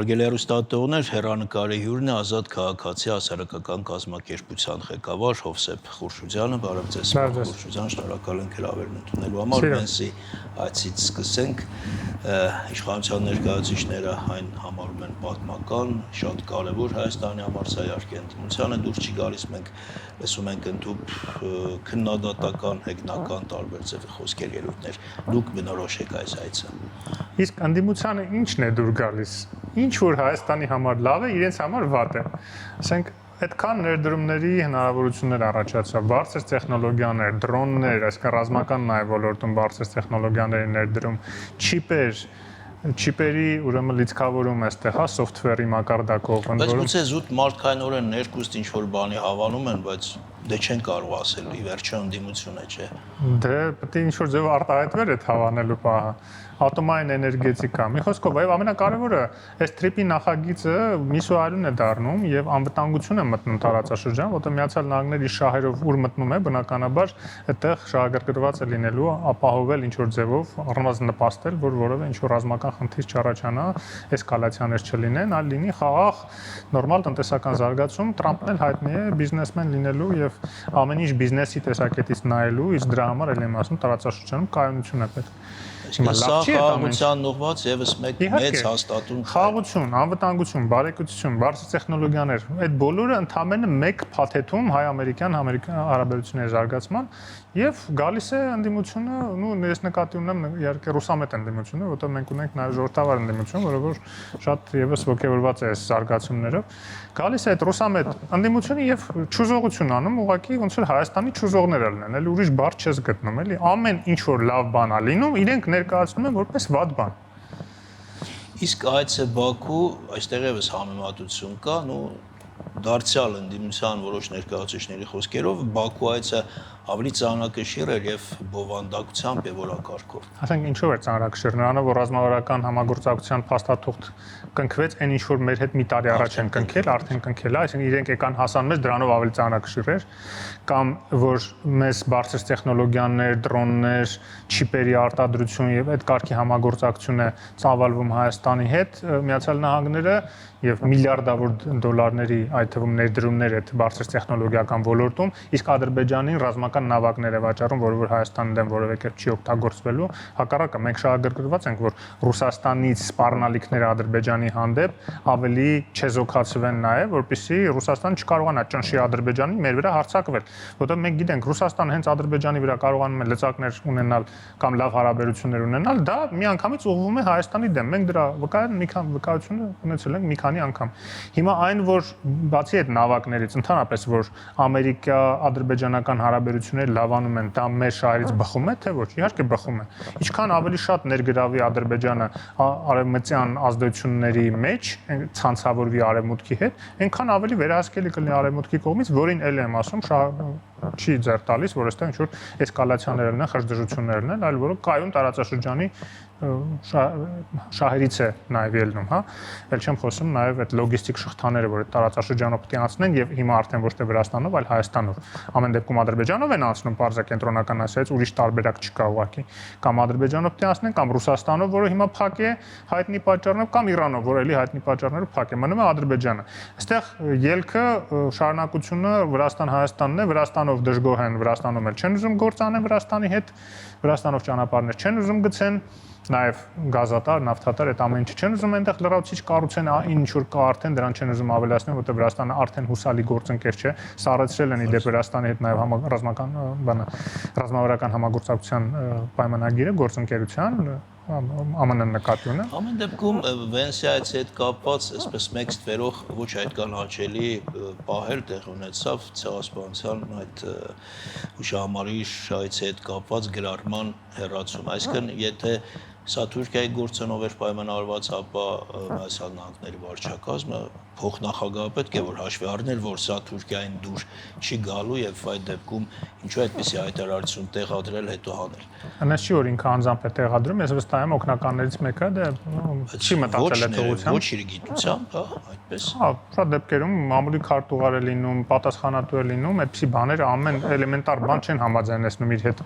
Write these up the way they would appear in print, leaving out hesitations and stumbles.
Հարգելի հեռուստատողներ, հեռանկարի հյուրն է Ազատ քաղաքացի հասարակական կազմակերպության ղեկավար Հովսեփ Խուրշուդյանը, բարև ձեզ, Խուրշուդյան, շնորհակալ ենք հրավերն ընդունելու համար, Վենսի այցից սկսենք, իշխանության ներկայացուցիչները այն համարում են պատմական, շատ կարևոր Հայաստանի համար, սա իհարկե ընդդիմությանը դուրս չի գալիս, մենք լսում ենք ընդհանուր քննադատական, հեգնական տարբեր ձևի խոսքեր, ելույթներ, դուք բնորոշեք այս այցը։ Իսկ ընդդիմությանը ի՞նչն է դուր գալիս։ Ինչ որ Հայաստանի համար լավ է, իրենց համար վատ է։ Ասենք այդքան ներդրումների հնարավորություններ առաջացավ, բարձր տեխնոլոգիաներ, դրոններ, այսինքն ռազմական նաև ոլորտում բարձր տեխնոլոգիաների ներդրում, չիպերի ուրեմն լիցքավորում այստեղ, հա, սոֆթվերի մակարդակով, Բայց գուցե զուտ մարդկայնորեն ներկուստ ինչ-որ բանի հավանում են, բայց դե չեն կարող ասել, ի վերջո ընդդիմություն է, չէ։ Դե պետք է ինչ-որ ձև արտահայտվեր այդ հավանելու պահը։ Ատոմային էներգետիկա։ Մի խոսքով, այո, ամենակարևորը այս տրիպի նախագիծը միսուարյուն է դառնում եւ անվտանգություն է մտնում տարածաշրջան, որտեղ Միացյալ Նահանգների շահերով ուր մտնում է, բնականաբար այդտեղ շահագրգռված է լինելու ապահովել ինչ-որ ձևով առնվազն նպաստել, որ որևէ ինչ-որ ռազմական խնդիր չառաջանա, էսկալացիաներ չլինեն, այլ լինի խաղաղ նորմալ տնտեսական զարգացում, Տրամպն էլ հայտնի է բիզնեսմեն լինելու եւ ամեն ինչ բիզնեսի տեսակետից նայելու, իսկ դրա համար էլ եմ ասում տարածաշրջանում կայունություն է պետք։ Հիմա լավ չի խաղաղության ուղղված եւս մեկ մեծ հաստատում խաղաղություն, անվտանգություն, բարեկեցություն, բարձր տեխնոլոգիաներ, այդ բոլորը ընդհանրապես մեկ փաթեթում հայ-ամերիկյան հարաբերությունների զարգացման եւ գալիս է ընդդիմությունը, ես նկատի ունեմ իհարկե ռուսամետ ընդդիմությունը, որտեղ մենք ունենք նաեւ ժողովրդավար ընդդիմություն, որը որ շատ եւս ողջևորված է այս զարգացումներով, գալիս է այդ ռուսամետ ընդդիմությունը եւ ճուզողություն անում, ուղղակի ոնց որ Հայաստանի ճուզողները լինեն, էլի ուրիշ բառ չես գտնում, էլի ամեն ինչ որ լավ բան ա լինում, իրենք ներկայացնում են որպես վատ բան։ Իսկ այցը Բաքու, այստեղ եւս համեմատություն կա, դարձյալ ընդդիմության որոշ ներկայացուցիչների խոսքերով Բաքու այցը ավելի ծանրակշիռ էր եւ բովանդակությամբ եւ որակարգով։ Ասենք ինչով էր ծանրակշիռ, նրանով որ ռազմավարական համագործակցության փաստաթուղթ կնքվեց, այն ինչ որ մեր հետ մի տարի առաջ են կնքել, արդեն կնքել է, այսինքն իրենք եկան հասան մեզ դրանով ավելի ծանրակշիռ էր, կամ որ մեզ բարձր տեխնոլոգիաներ, դրոններ, չիպերի արտադրություն եւ այդ կարգի համագործակցություն է ծավալվում Հայաստանի հետ, Միացյալ Նահանգները եւ միլիարդավոր դոլարների այդ թվում ներդրումներ այդ բարձր տեխնոլոգիական ոլորտում, իսկ Ադրբեջանին ռազմական նավակներ է վաճառում, որ Հայաստանի դեմ որևէ կերպ չի օգտագործվելու, հակառակը մենք շահագրգռված ենք, որ Ռուսաստանից սպառնալիքները Ադրբեջանի հանդեպ ավելի չեզոքացվեն նաեւ, որպեսզի Ռուսաստանը չկարողանա ճնշի Ադրբեջանին մեր վրա հարձակվել, որտեղ մենք գիտենք Ռուսաստանը հենց Ադրբեջանի վրա կարողանում է լծակներ ունենալ կամ լավ հարաբերություններ ունենալ, դա միանգամից ուղղվում է Հայաստանի դեմ։ Մենք դրա վկայությունը ունեցել ենք մի քանի անգամ։ Հիմա այն, որ բացի այդ նավակներից ընդհանրապես որ ամերիկա-ադրբեջանական հարաբերությունները լավանում են, դա մեր շահերից բխում է, թե ոչ, իհարկե բխում է։ Ինչքան ավելի շատ ներգրավի Ադրբեջանը արևմտյան ազդեցությունների մեջ, ցանցավորվի արևմուտքի հետ, այնքան ավելի վերահսկելի կլինի արևմուտքի կողմից, որին էլ եմ ասում, չի ձեռ տալիս, որ այստեղ ինչ-որ էսկալացիաներ լինեն, խժդժություններ լինեն, այլ որը կայուն տարածաշրջանի շահերից է նաև ելնում, հա։ Էլ չեմ խոսում նաև այդ լոգիստիկ շղթաները, որ այդ տարածաշրջանով պետք է անցնեն եւ հիմա արդեն ոչ թե Վրաստանով, այլ Հայաստանով։ Ամեն դեպքում Ադրբեջանով են անցնում, բարձր կենտրոնական Ասիայից ուրիշ տարբերակ չկա ուղղակի։ Կամ Ադրբեջանով պետք է անցնեն, կամ Ռուսաստանով, որը հիմա փակ է հայտնի պատճառներով, կամ Իրանով, որը էլի հայտնի պատճառներով փակ է։ Մնում է Ադրբեջանը։ Այստեղ ելքը շարունակությունը Վրաստան-Հայաստանն է, Վրաստանով դժգոհ են, Վրաստանում էլ չեն ուզում գործ անեն Վրաստանի հետ, Վրաստանով ճանապարհներ չեն ուզում գցեն, նաև գազատար, նավթատար այդ ամեն ինչը չեն ուզում այնտեղ լրացուցիչ կառուցեն, ինչ որ կա արդեն դրան չեն ուզում ավելացնել, որտեղ Վրաստանը արդեն հուսալի գործընկեր չէ, սառեցրել են իդեպ Վրաստանի հետ նաև ռազմավարական համագործակցության պայմանագիրը գործընկերության ԱՄՆ-ն նկատի ունեմ։ Ամեն դեպքում Վենսիայից հետ կապված այսպես մեկ ստվերող ոչ այդքան հաճելի պահեր տեղ ունեցավ ցեղասպանության այդ հուշահամարի շահից հետ կապված գրառման հեռացում, այսինքն եթե սա Թուրքիայի գործոնով էր պայմանավորված, ապա Միացյալ Նահանգների վարչակազմը փոխնախագահը պետք է որ հաշվի առներ, որ սա Թուրքիային դուր չի գալու եւ այդ դեպքում ինչու այդպեսի հայտարարություն տեղադրել հետո հանել։ Այնպես չի որ ինքը անձամբ է տեղադրում, ես վստահ եմ օգնականներից մեկը դա չի մտածել այդ ուղղությամբ։ Ոչ իր գիտությամբ, հա, այդպես։ Հա, շատ դեպքերում մամուլի քարտուղար է լինում, պատասխանատու է լինում, այդպիսի բաները ամեն էլեմենտար բան չեն համաձայնեցնում իր հետ։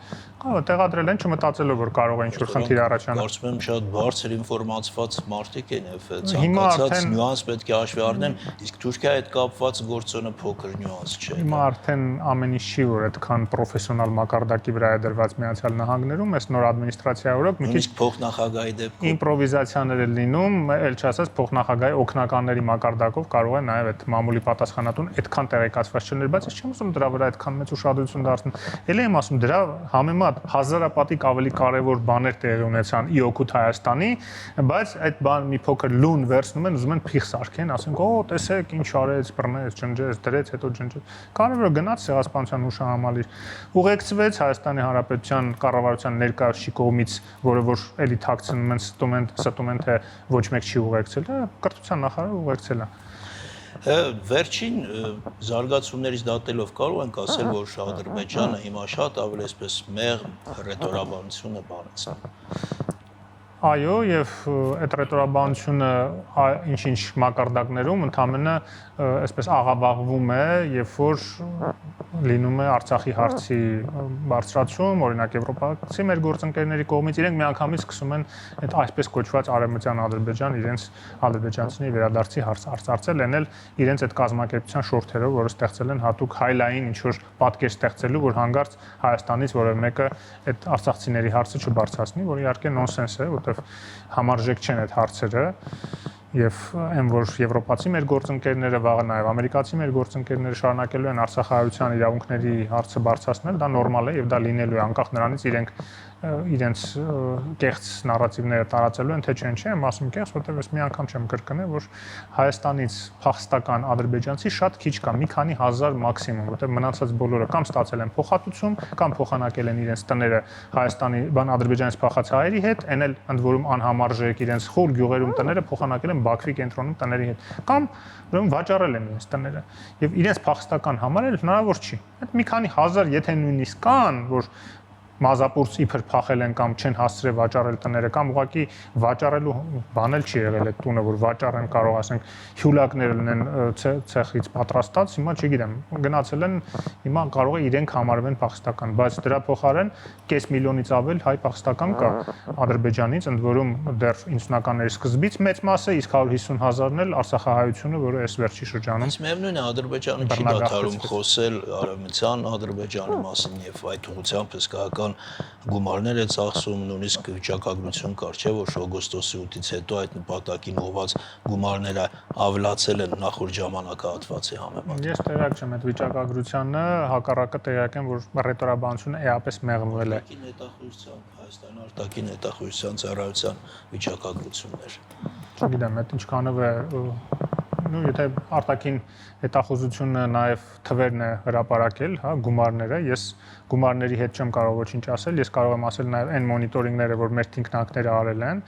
Տեղադրել են չմտածելով որ կարող է ինչ-որ խնդիր առաջանա։ կարծում եմ շատ բարձր ինֆորմացված մարդիկ են եւ ցանկացած նյուանս պետք է հաշվի առնեն, իսկ Թուրքիայի հետ կապված գործոնը փոքր նյուանս չէ։ Հիմա արդեն ամեն ինչ չի որ այդքան պրոֆեսիոնալ մակարդակի վրա է դրված Միացյալ Նահանգներում, այս նոր ադմինիստրացիայի օրոք մի քիչ փոխնախագահի դեպքում իմպրովիզացիաներ են լինում, ել չասած փոխնախագահի օգնականների մակարդակով կարող է նաեւ այդ մամուլի պատասխանատուն այդքան տեղեկացված չլիներ, բայց ես չեմ ուզում դրա վրա այդքան մեծ ուշադրություն դարձնել։ Էլ եմ ասում դրա համեմատ հազարապատիկ ավելի կարևոր բաներ տեղի ունեցան ի օգուտ Հայաստանի, բայց այդ բան մի փոքր լուն վերցնում են, ուզում են փիղ սարքեն, ասենք, օ, տեսեք, ինչ արեց, բռնեց, ջնջեց, դրեց, հետո ջնջեց։ Կարևորը գնաց Ցեղասպանության հուշահամալիր, ուղեկցվեց Հայաստանի Հանրապետության կառավարության ներկայացուցիչի կողմից, որը որ էլի թաքցնում են, ստում են, թե ոչ մեկ չի ուղեկցել, կրթության նախարարը ուղեկցել է։ Վերջին զարգացումներից դատելով կարող ենք ասել, որ Ադրբեջանը հիմա շատ ավելի այսպես մեղմ ռետորաբանություն է բանացնում։ Այո, եւ այդ ռետորաբանությունը ինչ-ինչ մակարդակներում ընդհանրապես այսպես աղավաղվում է, երբ որ լինում է Արցախի հարցի բարձրացում, օրինակ եվրոպացի մեր գործընկերների կողմից իրենք միանգամից սկսում են այդ այսպես կոչված արևմտյան Ադրբեջան իրենց ադրբեջանցիների վերադարձի հարց արծարծել, ենել իրենց այդ կազմակերպության շորթերով, որը ստեղծել են հատուկ հայլային ինչ որ պատկեր ստեղծելու, որ հանգարց Հայաստանից որևէ մեկը այդ արցախցիների հարցը չբարձրացնի, որ իհարկե նոնսենս է, որտեղ համարժեք չեն այդ հարցերը եւ այն որ եվրոպացի մեր գործընկերները վաղը նաեւ ամերիկացի մեր գործընկերները շարունակելու են արցախահայության իրավունքների հարցը բարձրացնել, դա նորմալ է եւ դա լինելու է անկախ նրանից իրենց կեղծ նարատիվները տարածելու են թե չեն, չեմ ասում կեղծ, որտեղ ես մի անգամ չեմ կրկնել, որ Հայաստանից փախստական ադրբեջանցի շատ քիչ կա, մի քանի հազար մաքսիմում, որտեղ մնացած բոլորը կամ ստացել են փոխհատուցում, կամ փոխանակել են իրենց տները Հայաստանի Ադրբեջանից փախած հայերի հետ, այն էլ ընդ որում անհամարժեք իրենց խոր գյուղերում տները փոխանակել են Բաքվի կենտրոնում տների հետ, կամ ուրեմն վաճառել են իրենց տները եւ իրենց փախստական համարել հնարավոր չի։ Այդ մի քանի հազար եթե նույնիսկ կան, որ մազապուրց իբր փախել են կամ չեն հասցրել վաճառել տները կամ ուղղակի վաճառելու բան էլ չի եղել այդ տունը, որ վաճառեն կարող ասենք հյուլակներ լինեն ցեխից պատրաստած, հիմա չգիտեմ, գնացել են, հիմա կարող է իրենք համարվեն փախստական, բայց դրա փոխարեն կես միլիոնից ավել հայ փախստական կա Ադրբեջանից, ընդ որում դեռ 90-ականների սկզբից մեծ մասը, իսկ 150,000-ն էլ արցախահայությունը, որը այս վերջի շրջանում։ Բայց միևնույն է Ադրբեջանը չի դադարում խոսել արևմտյան Ադրբեջանի մասին եւ այդ ուղղությամբ հսկայական գումարներ է ծախսում, նույնիսկ վիճակագրություն կար, չէ՞ որ օգոստոսի 8-ից հետո այդ նպատակին ուղղված գումարները ավելացել են նախորդ ժամանակահատվածի համեմատ։ Ես տեղյակ չեմ այդ վիճակագրությանը, հակառակը տեղյակ եմ, որ ռետորաբանությունը էապես մեղմվել է։ Հայաստանի արտաքին հետախուզության ծառայության վիճակագրություններ։ Չգիտեմ, այդ ինչքանով է եթե արտաքին հետախուզությունը նաև թվերն է հրապարակել, հա, գումարները, ես գումարների հետ չեմ կարող ոչինչ ասել, ես կարող եմ ասել նաև այն մոնիտորինգները, որ մեր թինքնանքները արել են,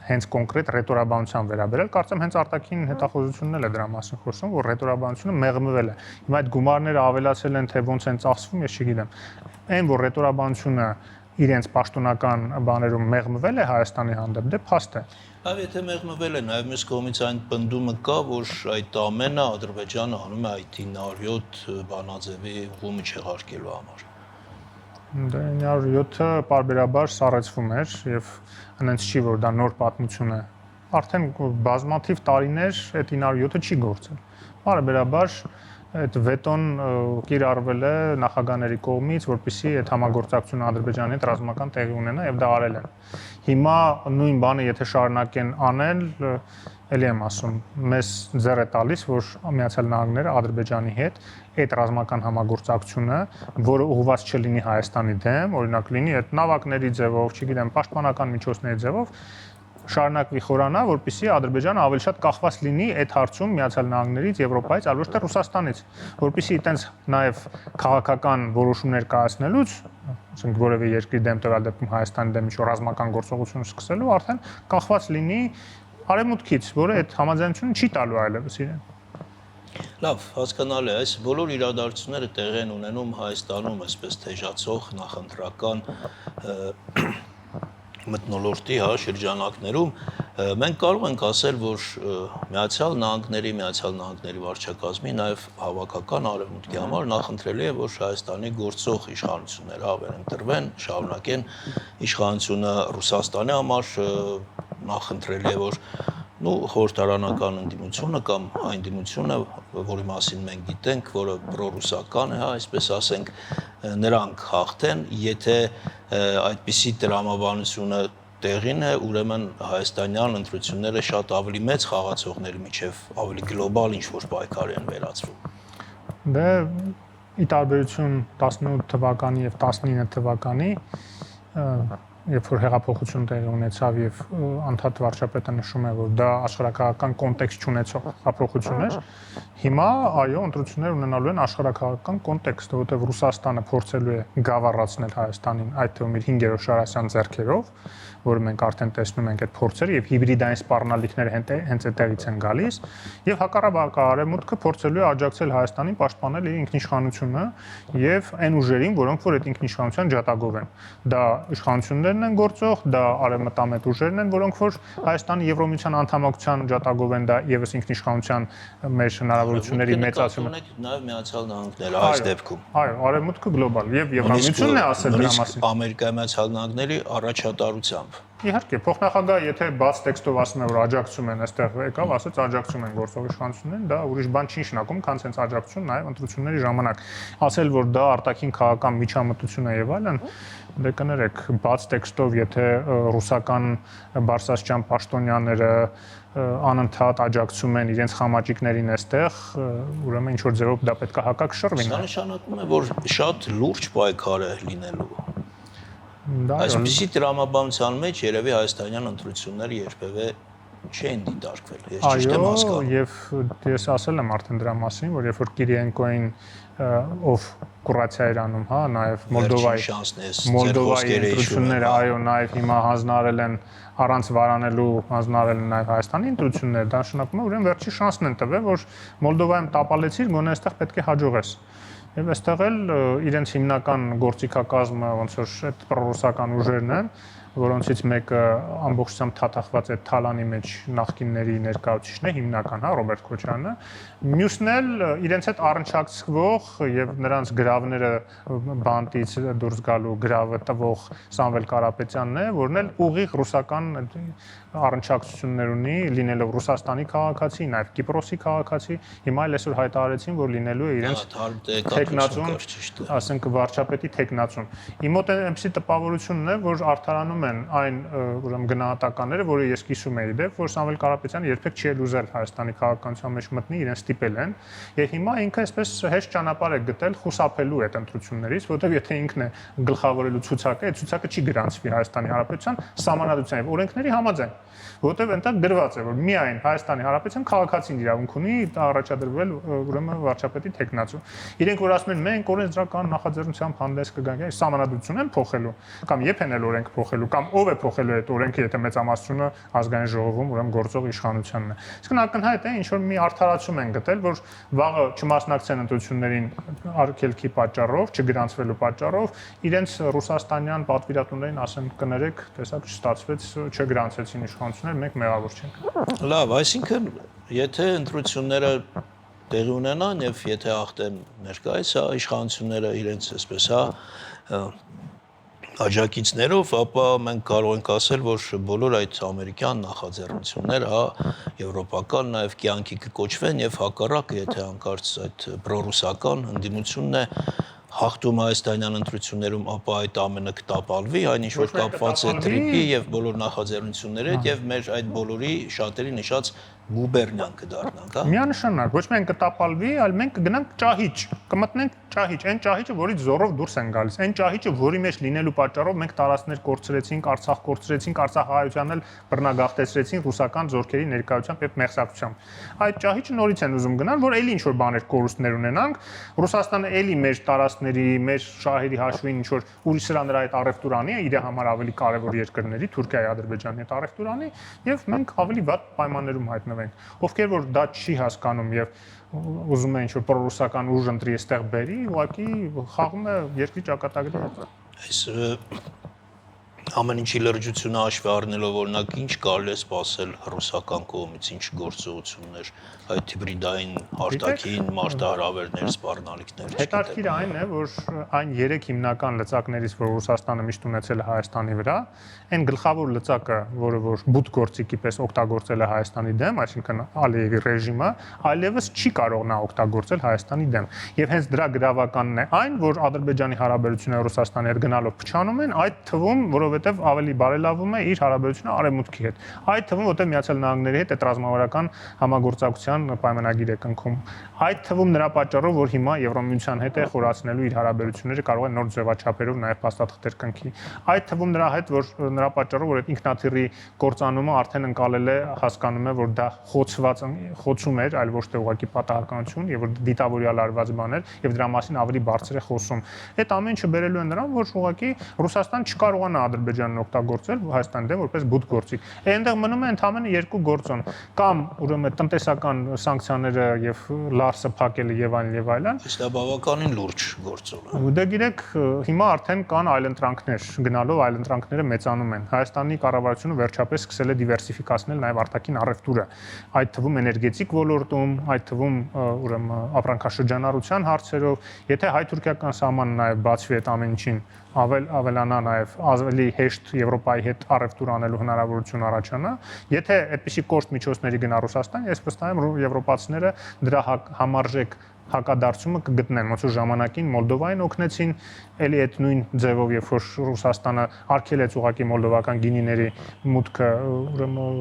հենց կոնկրետ ռետորաբանության վերաբերել, կարծեմ հենց արտաքին հետախուզությունն էլ է դրա մասին խոսում, որ ռետորաբանությունը մեղմվել է։ Հիմա այդ գումարները ավելացել են, թե ոնց են ծախսվում, ես չգիտեմ։ Այն որ ռետորաբանությունը իրենց պաշտոնական բաներում մեղմվել է Հայաստանի հանդեպ, դե փաստ է։ Այո, եթե մեղմվել է, նաև մյուս կողմից այն պնդումը կա, որ այդ ամենը Ադրբեջանը անում է այդ 907 բանաձևի ղումը չեղարկելու համար։ Դե 907-ը պարբերաբար սառեցվում էր եւ այնց չի որ դա նոր պատմություն է։ Արդեն բազմաթիվ տարիներ այդ 907-ը չի գործել։ Պարբերաբար այդ վետոն կիրառվել է նախագահների կողմից, որպեսզի այդ համագործակցությունը Ադրբեջանի հետ ռազմական տեղի ունենա եւ դա արել են։ Հիմա նույն բանը եթե շարունակեն անել, ելի եմ ասում, մեզ ձեռ է տալիս, որ Միացյալ Նահանգները Ադրբեջանի հետ այդ ռազմական համագործակցությունը, որը ուղղված չլինի Հայաստանի դեմ, օրինակ լինի այդ նավակների ձևով, չգիտեմ, պաշտպանական միջոցների ձևով, շարունակվի խորանա, որպեսզի Ադրբեջանը ավելի շատ կախված լինի այդ հարցում Միացյալ Նահանգներից, Եվրոպայից, այլ ոչ թե Ռուսաստանից, որպեսզի այտենց նաև քաղաքական որոշումներ կայացնելուց, ասենք որևէ երկրի դեմ տվյալ դեպքում Հայաստանի դեմ ինչ-որ ռազմական գործողություն սկսելու, արդեն կախված լինի արևմուտքից, որը այդ համաձայնությունը չի տալու այլևս իրեն։ Լավ, հասկանալի է, այս բոլոր իրադարձությունները տեղի են ունենում Հայաստանում, այսպես թեժացող նախընտրական մթնոլորտի շրջանակներում Մենք կարող ենք ասել, որ Միացյալ Նահանգների վարչակազմի նաև հավաքական արևմուտքի համար նախընտրելի է, որ Հայաստանի գործող իշխանությունները ավերընտրվեն, շարունակեն իշխանությունը Ռուսաստանի համար, նախընտրելի է, որ խորհրդարանական ընդդիմությունը կամ այն դիմությունը, որի մասին մենք գիտենք, որը պրոռուսական է, այսպես ասենք, նրանք հաղթեն, եթե այդպիսի տրամաբանությունը տեղին է, ուրեմն հայաստանյան ընտրությունները շատ ավելի մեծ խաղացողների միջև ավելի գլոբալ ինչ-որ պայքարի են վերածվում։ Դե ի տարբերություն 18 թվականի եւ 19 թվականի, երբ որ հեղափոխություն տեղի ունեցավ եւ անդադ վարչապետը նշում է, որ դա աշխարհակաղակական կոնտեքստ չունեցող հեղափոխություն էր, հիմա այո, ընտրություններ ունենալու են աշխարհակաղակական կոնտեքստ, որովհետեւ Ռուսաստանը փորձելու է գավառացնել Հայաստանին, այդ թվում իր 5-րդ Շարասյան ձեռքերով, որը մենք արդեն տեսնում ենք այդ փորձերը եւ հիբրիդային սպառնալիքները հենց այդտեղից են գալիս, եւ հակառակ արևմուտքը փորձելու է աջակցել Հայաստանին պաշտպանել իր ինքնիշխանությունը եւ այն ուժերին, որոնք որ այդ ինքնիշխանության ջատագով են։ Դա իշխանություններն են գործող, դա արևմտամետ ուժերն են, որոնք որ Հայաստանի Եվրոմիության անդամակցության ջատագով են, դա եւս ինքնիշխանության մեր հնարավորությունների մեծացումը։ Նաեւ Միացյալ Նահանգները այս դեպքում։ Այո, արևմուտքը գլոբալ եւ Եվրոմիությունն է ասել դրա մասին։ Ամերիկայի Միացյալ Նահանգների առաջատարությամբ։ Իհարկե, փոխնախագահը եթե բաց տեքստով ասում է, որ աջակցում են, այստեղ եկավ, ասեց աջակցում են գործող իշխանություններին, դա ուրիշ բան չի նշանակում, քան հենց աջակցություն նաև ընտրությունների ժամանակ։ Ասել, որ դա արտաքին քաղաքական միջամտություն է եւ այլն, դե կներեք, բաց տեքստով եթե ռուսական բարձրաստիճան պաշտոնյաները անընդհատ աջակցում են իրենց խամաճիկներին այստեղ, ուրեմն ինչ որ ձևով դա պետք է հակակշռվի։ Սա նշանակում է, որ շատ լուրջ պայքար է լինելու։ Այսպիսի տրամաբանության մեջ երևի հայաստանյան ընտրությունները երբևէ չեն դիտարկվել, ես ճիշտ եմ հասկանում։ Այո, եւ ես ասել եմ արդեն դրա մասին, որ երբ որ Կիրիենկոին ով կուրացիա էր անում, հա, նաեւ Մոլդովայի ընտրությունները, այո, նաեւ հիմա հանձնարարել են առանց վարանելու հանձնարարել են նաեւ Հայաստանի ընտրությունները, դա նշանակում է, ուրեմն վերջի շանսն են տվել, որ Մոլդովայում տապալեցիր, գոնե այստեղ պետք է հաջողես։ Եվ այստեղ էլ իրենց հիմնական գործիքակազմը ոնց որ այդ պրոռուսական ուժերն են, որոնցից մեկը ամբողջությամբ թաթախված է Թալանի մեջ նախկինների ներկայացուցիչն է հիմնական, հա, Ռոբերտ Քոչարյանը, մյուսն էլ իրենց հետ առնչակցվող եւ նրանց գրավները բանտից դուրս գալու գրավը տվող Սամվել Կարապետյանն է, որն էլ ուղիղ ռուսական առնչակցություններ ունի, լինելով Ռուսաստանի քաղաքացի, նաեւ Կիպրոսի քաղաքացի, հիմա էլ այսօր հայտարարեցին, որ լինելու է իրենց տեխնացուն, ասենք վարչապետի տեխնացուն։ Իմ մոտ այնպեսի տպավորությունն է, որ արդարանում են այն ուրեմն գնահատականները, որը ես կիսում էի դեպ, որ Սամվել Կարապետյանը երբեք չի ուզել Հայաստանի քաղաքականության մեջ մտնի, իրեն ստիպել են, եւ հիմա ինքը այսպես հեշտ ճանապարհ է գտել խուսափելու այդ ընտրություններից, որովհետեւ եթե ինքն է գլխավորելու ցուցակը, այդ ցուցակը չի գրանցվի Հայաստանի Հանրապետության սահմանադրության եւ օրենքների համաձայն, որովհետեւ այնտեղ գրված է, որ միայն Հայաստանի Հանրապետության քաղաքացին իրավունք ունի առաջադրվել ուրեմն վարչապետի տեխնացու։ Իրենք որ ասում են մենք օրենսդրական նախաձեռնությամբ հանդես կգանք, սահմանադրություն են փոխելու կամ երբ են օրենք փոխելու կամ ով է փոխելու այդ օրենքը, եթե մեծամասնությունը ազգային ժողովում ուրեմն գործող իշխանությունն է։ Իսկ ակնհայտ է ինչ որ մի արդարացում են գտել, որ վաղը չմասնակցեն ընտրություններին արգելքի պատճառով, չգրանցվելու պատճառով, իրենց ռուսաստանյան պատվիրատուներին ասեն կներեք, տեսակ չստացվեց, չգրանցեցին իշխանությունները, մենք մեղավոր չենք։ Լավ, այսինքն եթե ընտրությունները տեղի ունենան եւ եթե հաղթեն ներկայիս իշխանությունները իրենց այսպես աջակիցներով, ապա մենք կարող ենք ասել, որ բոլոր այդ ամերիկյան նախաձեռնությունները, եվրոպական նաև կյանքի կկոչվեն եւ հակառակը, եթե հանկարծ այդ պրոռուսական ընդդիմությունն է հաղթում հայաստանյան ընտրություններում, ապա այդ ամենը կտապալվի, այն ինչ որ կապված է տրիպի եւ բոլոր նախաձեռնությունների հետ եւ մեր այդ բոլորի շատերի նշած գուբերնիան կդառնանք, հա։ Միանշանակ, ոչ միայն կտապալվի, այլ մենք կգնանք ճահիճ, կմտնենք ճահիճ, այն ճահիճը, որից զորով դուրս են գալիս, այն ճահիճը, որի մեջ լինելու պատճառով մենք տարածքներ կորցրեցինք, Արցախ կորցրեցինք, Արցախահայությանն էլ բռնագաղթեցրեցինք ռուսական զորքերի ներկայությամբ եւ մեղսակցությամբ։ Այդ ճահիճը նորից են ուզում գնալ, որ էլի ինչ որ բաներ կորուստներ ունենանք, Ռուսաստանը էլի մեր տարածքների, մեր շահերի հաշվին ինչ որ ուրիշ սրա նրա այդ առևտուրանի է, իր համար ավելի կարևոր երկրների, Թուրքիայի, Ադրբեջանի հետ առևտուրանի, եւ մենք ավելի վատ պայմաններում հայտնվենք։ Ովքեր որ դա չի հասկանում եւ ուզում է ինչ-որ պրոռուսական ուժ ընտրի այստեղ բերի, ուղղակի խաղում է երկրի ճակատագրի հետ։ Այս ամեն ինչի լրջությունը հաշվի առնելով օրինակ ինչ կարելի է սպասել ռուսական կողմից, ինչ գործողություններ, այդ հիբրիդային արտաքին մարտահրավերներ, սպառնալիքներ։ Հետաքրքիր այն է, որ այն 3 հիմնական լծակներից, որ Ռուսաստանը միշտ ունեցել է Հայաստանի վրա, այն գլխավոր լծակը, որը որ բութ գործիքի պես օգտագործել է Հայաստանի դեմ, այսինքն Ալիևի ռեժիմը, այլևս չի կարող նա օգտագործել Հայաստանի դեմ։ Եվ հենց դրա գրավականն է այն, որ Ադրբեջանի հարաբերությունները Ռուսաստանի հետ գնալով փչանում են, այդ թվում, որովհետև ավելի բարելավում է իր հարաբերությունը Արևմուտքի հետ։ Այդ թվում, որտեղ Միացյալ Նահանգների հետ այդ ռազմավարական համագործակցության պայմանագիր է կնքում։ Այդ թվում նրա պատճառով, որ հիմա Եվրոմիության հետ է խորացնելու իր հարաբերությունները, կարող է նոր ձևաչափերով նաև փաստաթղթեր կնքի։ Այդ թվում նրա հետ, որ նրա պատճառով, որ այդ ինքնաթիռի կործանումը արդեն ընկալել է, հասկանում է, որ դա խոցում էր, այլ ոչ թե ուղղակի պատահականություն, եւ որ դիտավորյալ արված բան էր, եւ դրա մասին ավելի բարձր է խոսում։ Այդ ամեն ինչը բերելու է նրան, որ ուղղակի Ռուսաստան չկարողանա Ադրբեջանին օգտագործել Հայաստանի դեմ որպես բութ գործիք։ Այնտեղ մնում է ընդամենը երկու գործոն, կամ ուրեմն տնտեսական սանկցիաները եւ լարսը փակելը եւ այլն։ Իսկ դա բավականին լուրջ գործոն է։ Դե գիտեք, հիմա արդեն կան այլընտրանքներ, գնալով այլընտրանքները մեծանում են։ Հայաստանի կառավարությունը վերջապես սկսել է դիվերսիֆիկացնել նաև արտաքին առևտուրը, այդ թվում էներգետիկ ոլորտում, այդ թվում ուրեմն ապրանքաշրջանառության հարցերով, եթե հայ-թուրքիական սահմանը նաև բացվի այդ ամեն ինչին, ավելանա նաև ավելի հեշտ Եվրոպայի հետ առևտուր անելու հնարավորություն առաջանա, եթե այդպիսի կոշտ միջոցների գնա Ռուսաստան, ես վստահ եմ եվրոպացիները դրա համարժեք հակադարձումը կգտնեն, ոնց որ ժամանակին Մոլդովային օգնեցին, էլի այդ նույն ձևով, երբ որ Ռուսաստանը արգելեց ուղղակի մոլդովական գինիների մուտքը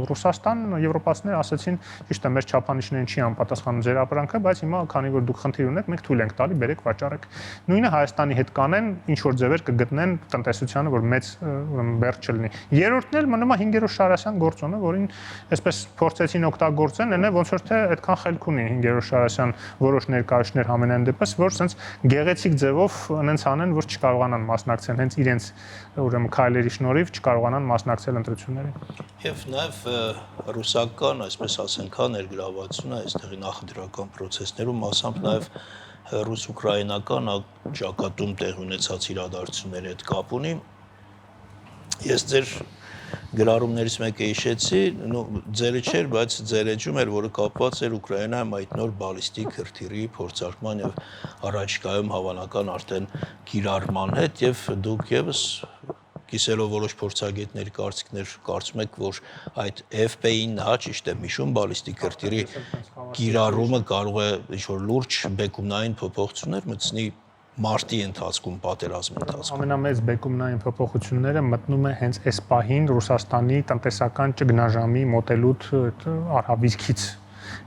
Ռուսաստան, եվրոպացիները ասացին, ճիշտ է, մեր չափանիշներին չի անպատասխանում ձեր ապրանքը, բայց հիմա քանի որ դուք խնդիր ունեք, մենք թույլ ենք տալի, բերեք վաճառեք։ Նույնը Հայաստանի հետ կանեն, ինչ որ ձևեր կգտնեն տնտեսությանը, որ մեծ բերդ չլինի։ Երրորդն էլ մնում է 5-րդ Շարասյան գործոնը, որին այսպես փորձեցին օգտագործեն, այնը ոնց որ թե այդքան խելք ունի 5-րդ Շարասյան որոշ ներկայացներ համենայն դեպս, որ sense գեղեցիկ ձևով այնց անեն, որ չկարողանան մասնակցել, հենց իրենց ուրեմն քայլերի շնորհիվ չկարողանան մասնակցել ընտրություններին։ Եվ նաև ռուսական, այսպես ասենք, ներգրավվածությունը այստեղի նախընտրական process-ներում, մասամբ նաև ռուս-ուկրաինական ճակատում տեղ ունեցած իրադարձությունների հետ կապ ունի։ Ես ձեր գրառումներից մեկը հիշեցի, ձերը չէր, բայց ձեր էջում էր, որը կապված էր Ուկրաինայում այդ նոր բալիստիկ հրթիռի փորձարկման եւ առաջիկայում հավանական արդեն կիրառման հետ, եւ դուք եւս կիսելով որոշ փորձագետների կարծիքներ կարծում եք, որ այդ FP-ին հա ճիշտ է հիշում բալիստիկ հրթիռի կիրառումը կարող է ինչ-որ լուրջ բեկումնային փոփոխություններ մտցնի մարտի ընթացքում, պատերազմի ընթացքում։ Ամենամեծ բեկումնային փոփոխությունները մտնում է հենց այս պահին Ռուսաստանի տնտեսական ճգնաժամի մոտելուտ արհավիրքից։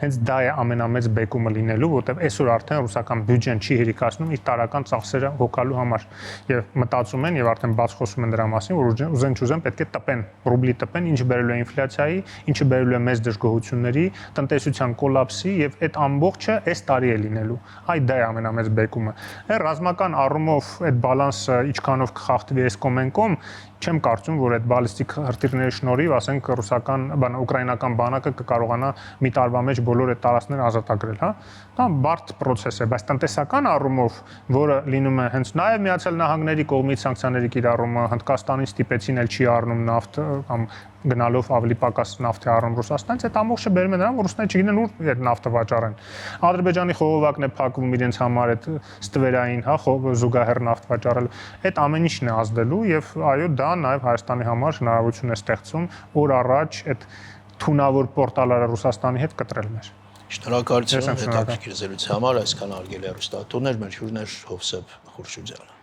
Հենց դա է ամենամեծ բեկումը լինելու, որտեղ այսօր արդեն ռուսական բյուջեն չի հերիքացնում իր տարական ծախսերը հոգալու համար եւ մտածում են եւ արդեն բաց խոսում են դրա մասին, որ ուզեն պետք է տպեն, ռուբլի տպեն, ինչը բերելու է ինֆլյացիայի, ինչը բերելու է մեծ դժգոհությունների, տնտեսության կոլապսի եւ այդ ամբողջը այս տարի է լինելու։ Այդ դա է ամենամեծ բեկումը։ Ռազմական առումով այդ բալանսը ինչքանով կխախտվի այս կոմենկոմ, չեմ կարծում, որ այդ բալիստիկ հրթիռների շնորհիվ, ասենք, ուկրաինական բանակը կկարողանա մի տարվա մեջ բոլոր այդ տարածքները ազատագրել, հա։ Դա բարդ process է, բայց տնտեսական առումով, որը լինում է հենց նաև Միացյալ Նահանգների կողմից սանկցիաների կիրառումը, Հնդկաստանին ստիպեցին էլ չի առնում նավթ կամ գնալով ավելի պակաս նավթ է առնում Ռուսաստանից, այդ ամբողջը բերում է նրան, որ ռուսները չգիտեն ուր այդ նավթը վաճառեն։ Ադրբեջանի խողովակն է փակվում իրենց համար այդ ստվերային, հա, զուգահեռ նավթ վաճառել։ Այդ ամեն ինչն է ազդելու եւ այո, դա նաև Հայաստանի համար հնարավորություն է ստեղծում օր առաջ այդ թունավոր պորտալները Ռուսաստանի հետ կտրել մեր։ Շնորհակալություն հետաքրքիր զրույցի համար, այսքան արգելի հեռուստատուներ, մեր հյուրն էր Հովսեփ Խուրշուդյանը։